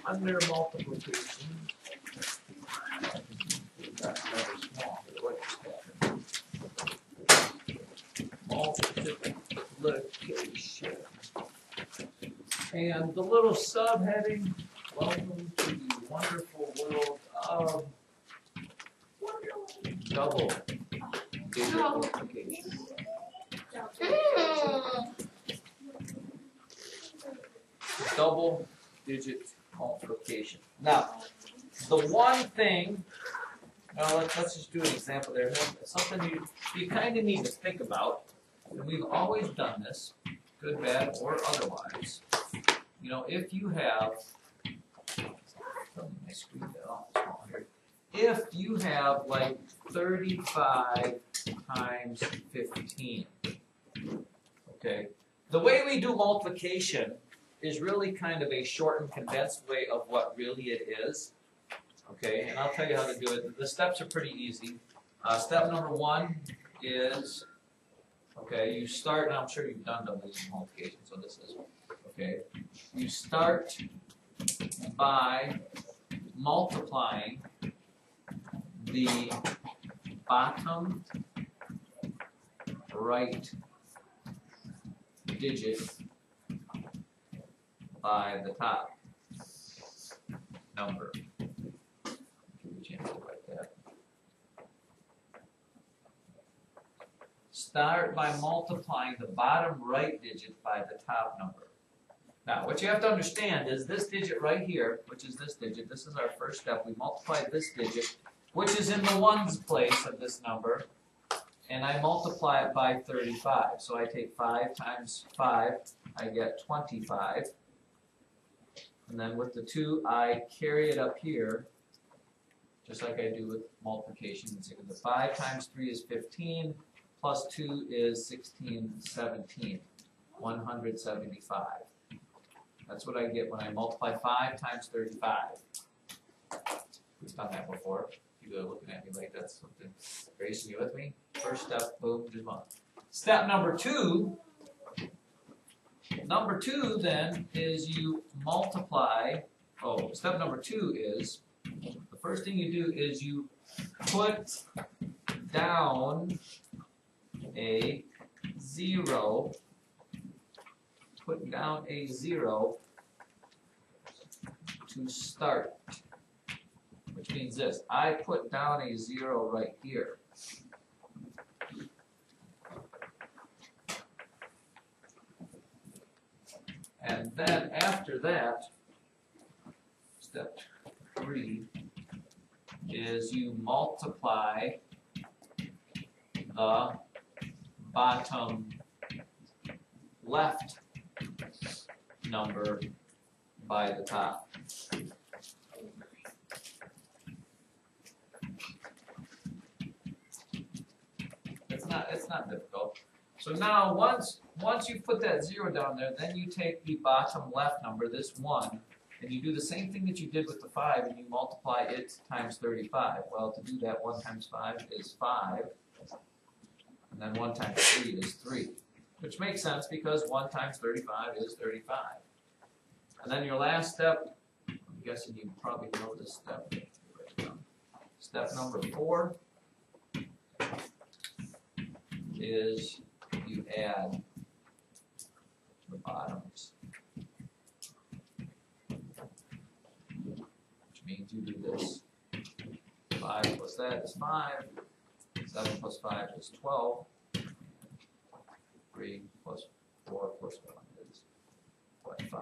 under multiplication, multiplication. And the little subheading, welcome to the wonderful world of double digit multiplication. Double digit multiplication. Now, the one thing, let's just do an example there. Something you kind of need to think about, and we've always done this, good, bad, or otherwise. You know, if you have, if you have like 35 times 15, okay, the way we do multiplication is really kind of a shortened, condensed way of what really it is. Okay, and I'll tell you how to do it. The steps are pretty easy. Step number one is, okay, you start, and I'm sure you've done double digit multiplication, so this is, okay, you start by multiplying the bottom right digit by the top number. Give you a chance to write that. Start by multiplying the bottom right digit by the top number. Now, what you have to understand is this digit right here, which is this digit, this is our first step. We multiply this digit, which is in the ones place of this number, and I multiply it by 35. So I take 5 times 5, I get 25. And then with the 2, I carry it up here, just like I do with multiplication. The 5 times 3 is 15, plus 2 is 16, 17, 175. That's what I get when I multiply 5 times 35. We've done that before. You are looking at me like that's something. Grayson, you with me? First step, boom, just one. Step number 2. Number 2 then is you multiply. Oh, step number 2 is the first thing you do is you put down a 0. Put down a 0 to start, which means this. I put down a 0 right here. And then after that, step 3 is you multiply the bottom left number by the top. It's not difficult. So now once you put that 0 down there, then you take the bottom left number, this 1, and you do the same thing that you did with the 5, and you multiply it times 35. Well, to do that, 1 times 5 is 5, and then 1 times 3 is 3, which makes sense because 1 times 35 is 35. And then your last step, I'm guessing you probably know this step. Step number 4 is you add the bottoms, which means you do this. 5 plus that is 5, 7 plus 5 is 12, 3 plus 4 plus 1 is what, 5.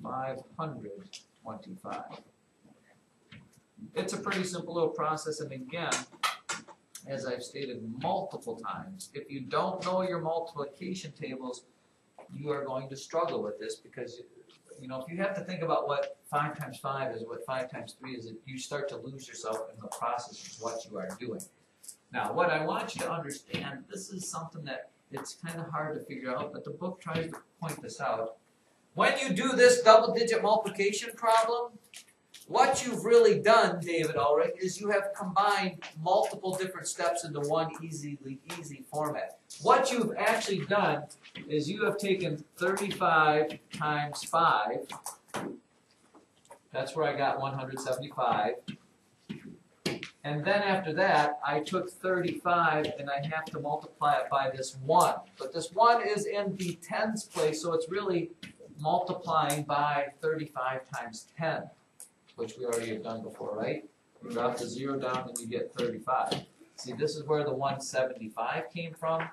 525. It's a pretty simple little process, and again, as I've stated multiple times, if you don't know your multiplication tables, you are going to struggle with this because, you know, if you have to think about what 5 times 5 is, what 5 times 3 is, you start to lose yourself in the process of what you are doing. Now, what I want you to understand, this is something that it's kind of hard to figure out, but the book tries to point this out. When you do this double-digit multiplication problem, what you've really done, David Ulrich, is you have combined multiple different steps into one easy format. What you've actually done is you have taken 35 times 5 That's where I got 175. And then after that, I took 35 and I have to multiply it by this 1. But this 1 is in the tens place, so it's really multiplying by 35 times 10, which we already have done before, right? You drop the 0 down and you get 35. See, this is where the 175 came from.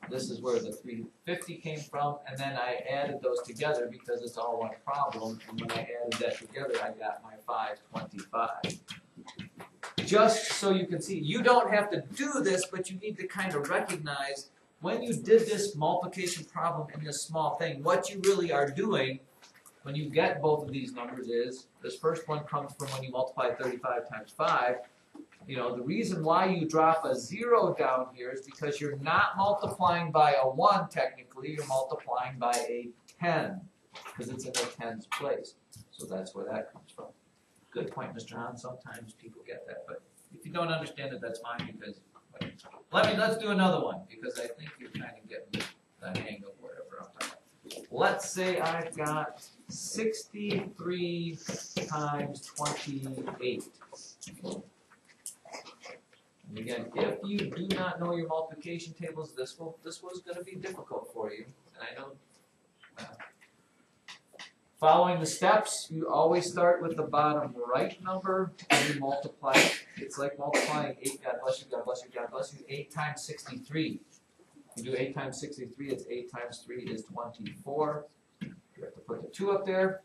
This is where the 350 came from. And then I added those together because it's all one problem. And when I added that together, I got my 525. Just so you can see, you don't have to do this, but you need to kind of recognize when you did this multiplication problem in this small thing, what you really are doing when you get both of these numbers is, this first one comes from when you multiply 35 times 5. You know, the reason why you drop a 0 down here is because you're not multiplying by a 1 technically, you're multiplying by a 10, because it's in the tens place. So that's where that comes from. Good point, Mr. Hahn. Sometimes people get that, but if you don't understand it, that's fine, because let's do another one, because I think you're kind of getting the hang of whatever I'm talking about. Let's say I've got 63 times 28. And again, if you do not know your multiplication tables, this was going to be difficult for you. And I know. Following the steps, you always start with the bottom right number and you multiply it. It's like multiplying 8, God bless you, God bless you, God bless you, 8 times 63. You do 8 times 63, it's 8 times 3 is 24. You have to put the 2 up there.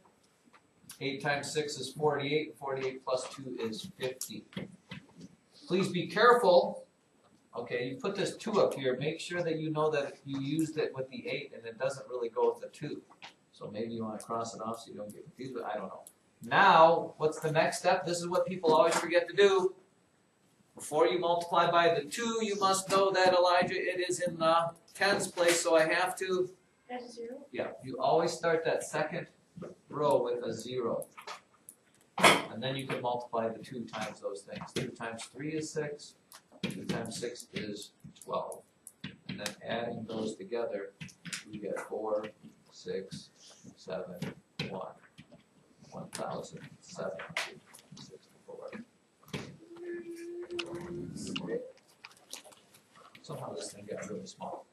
8 times 6 is 48, 48 plus 2 is 50. Please be careful. Okay, you put this 2 up here, make sure that you know that you used it with the 8 and it doesn't really go with the 2. So maybe you want to cross it off so you don't get confused, but I don't know. Now, what's the next step? This is what people always forget to do. Before you multiply by the 2, you must know that, Elijah, it is in the tens place, so I have to. That's 0? Yeah, you always start that second row with a 0. And then you can multiply the 2 times those things. 2 times 3 is 6. 2 times 6 is 12. And then adding those together, you get 4, 6, 7, 1, 1,764. Somehow this thing got really small.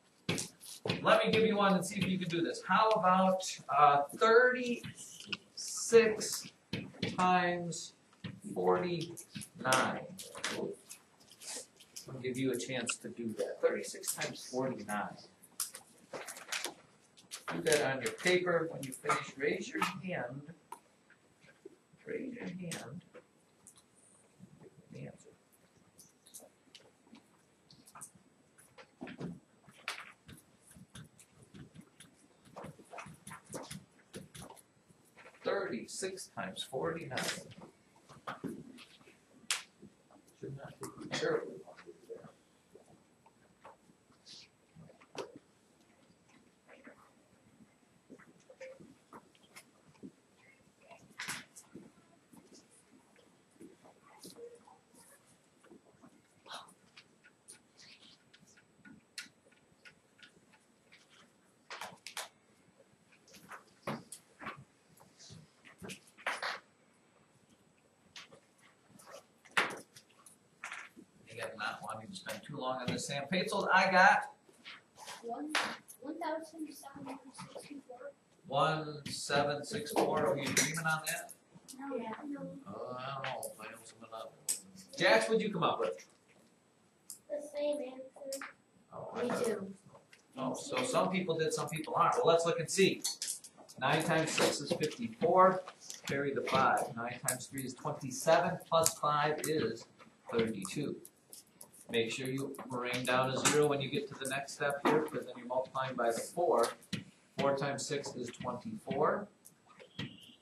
Let me give you one and see if you can do this. How about 36 times 49? I'll give you a chance to do that. 36 times 49. Do that on your paper. When you finish, raise your hand. Raise your hand. The answer. $36 times 49. Should not take you terribly long to do that. Not wanting to spend too long on this, Sam Paetzel. I got 1,764. 1764. Are you dreaming on that? No. Yeah. No. Oh, I don't know. I know something up. Jax, what'd you come up with? The same answer. Oh, Me too. Oh, so some people did, some people aren't. Well, let's look and see. 9 times 6 is 54. Carry the 5. 9 times 3 is 27. Plus 5 is 32. Make sure you bring down a 0 when you get to the next step here, because then you're multiplying by the 4. 4 times 6 is 24.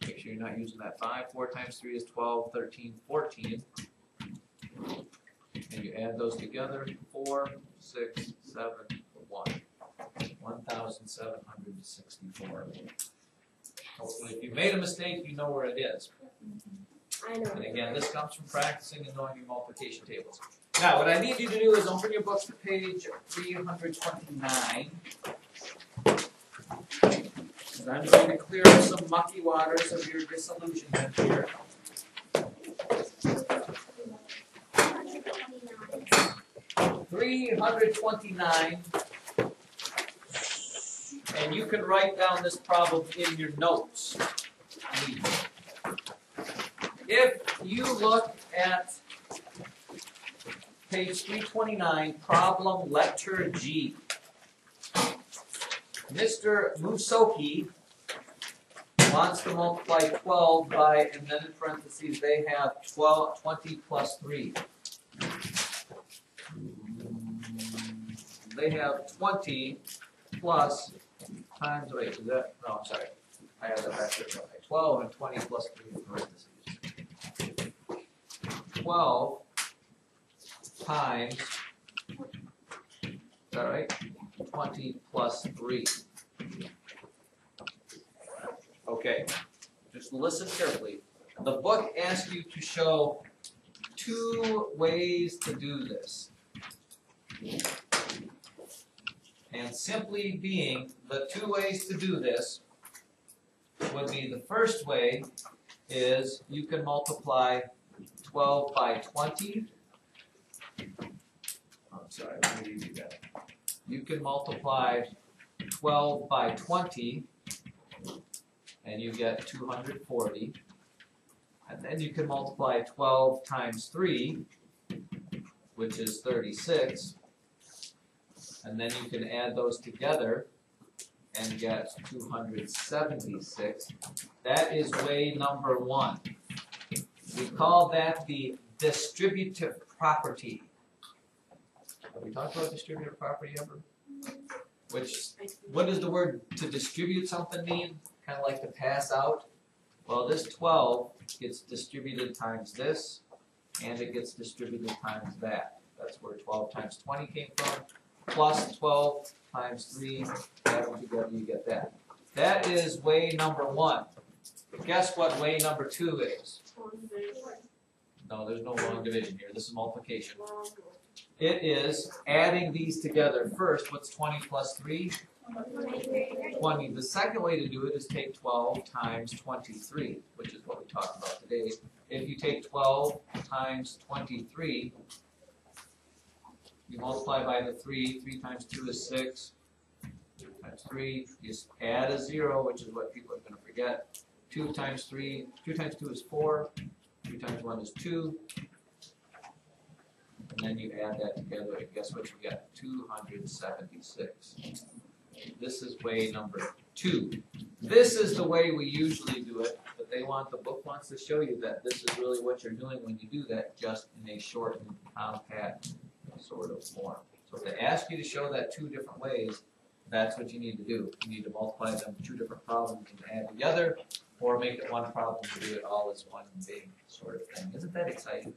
Make sure you're not using that 5. 4 times 3 is 12, 13, 14. And you add those together. 4, 6, 7, 1. 1,764. Hopefully, if you made a mistake, you know where it is. I know. And again, this comes from practicing and knowing your multiplication tables. Now, what I need you to do is open your books to page 329. So I'm just going to clear up some mucky waters of your disillusionment here. 329. And you can write down this problem in your notes. If you look at page 329, problem letter G, Mr. Musoki wants to multiply 12 by, and then in parentheses they have 20 plus 3. They have 20 plus times, wait, is that, no, I'm sorry. I have that backwards. Okay. 12 and 20 plus 3 in parentheses. 12 times, is that right? 20 plus 3. Okay, just listen carefully. The book asks you to show 2 ways to do this. And simply being, the 2 ways to do this would be, the first way is you can multiply 12 by 20. I'm sorry, let me do that. You can multiply 12 by 20 and you get 240. And then you can multiply 12 times 3, which is 36. And then you can add those together and get 276. That is way number 1. We call that the distributive property. Have we talked about distributive property ever? What does the word to distribute something mean? Kind of like to pass out? Well, this 12 gets distributed times this, and it gets distributed times that. That's where 12 times 20 came from. Plus 12 times 3, add them together, you get that. That is way number 1. Guess what way number 2 is? No, there's no long division here. This is multiplication. It is adding these together first. What's 20 plus 3? 20. The second way to do it is take 12 times 23, which is what we talked about today. If you take 12 times 23, you multiply by the 3. 3 times 2 is 6. 2 times 3, you just add a 0, which is what people are going to forget. 2 times 3, 2 times 2 is 4. 2 times 1 is 2. And then you add that together, and guess what you get? 276. This is way number 2. This is the way we usually do it, but the book wants to show you that this is really what you're doing when you do that, just in a shortened, compact sort of form. So if they ask you to show that 2 different ways, that's what you need to do. You need to multiply them 2 different problems and add together, or make it one problem and do it all as one big sort of thing. Isn't that exciting?